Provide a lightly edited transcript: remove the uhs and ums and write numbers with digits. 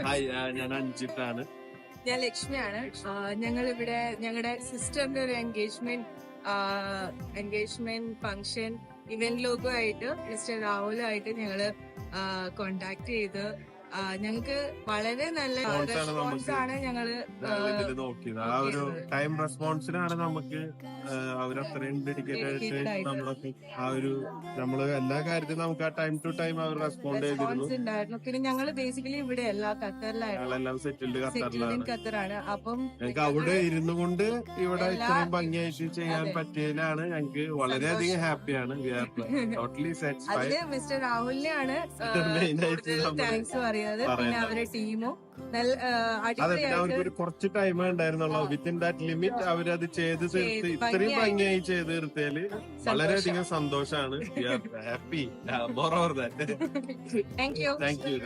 Hi, ഞാൻ അഞ്ജിത്താണ്. ഞാൻ ലക്ഷ്മിയാണ്. ഞങ്ങൾ ഇവിടെ ഞങ്ങളുടെ സിസ്റ്ററിന്റെ ഒരു എൻഗേജ്മെന്റ് ഫംഗ്ഷൻ ഇവന്റ് ലോഗോ ആയിട്ട് മിസ്റ്റർ രാഹുലായിട്ട് ഞങ്ങള് കോണ്ടാക്ട് ചെയ്ത് ഞങ്ങൾക്ക് വളരെ നല്ല റെസ്പോൺസ് ആണ് ഞങ്ങള് ഇതിൽ നോക്കിയത്. ആ ഒരു ടൈം റെസ്പോൺസിനാണ് നമുക്ക് അവരത്രയും ഡെഡിക്കേറ്റഡ് ആയിട്ട് നമ്മളൊക്കെ നമ്മള് എല്ലാ കാര്യത്തിലും നമുക്ക് ആ ടൈം ടു ടൈം അവർ റെസ്പോണ്ട് ചെയ്തിരുന്നു. ഉണ്ടായിരുന്നു. പിന്നെ ഞങ്ങള് ബേസിക്കലി ഇവിടെ ഖത്തറിലായിരുന്നു, സെറ്റിൽഡ് ഖത്തറാണ്. അപ്പം ഞങ്ങൾക്ക് അവിടെ ഇരുന്നു കൊണ്ട് ഇവിടെ ഇത്രയും ഭംഗിയായിട്ട് ചെയ്യാൻ പറ്റിയതിലാണ് ഞങ്ങൾക്ക് വളരെയധികം ഹാപ്പിയാണ്. Totally satisfied. മിസ്റ്റർ രാഹുലിനെയാണ് താങ്ക്സ് പറയുന്നത്. പിന്നെ അവരുടെ ടീമും അവർക്ക് കുറച്ച് ടൈമേ ഉണ്ടായിരുന്നുള്ളൂ. വിത്തിൻ ദാറ്റ് ലിമിറ്റ് അവരത് ചെയ്ത് തീർത്ത് ഇത്രയും ഭംഗിയായി ചെയ്ത് തീർത്തതില് വളരെയധികം സന്തോഷമാണ്. Happy. More over that. Thank you. Thank you.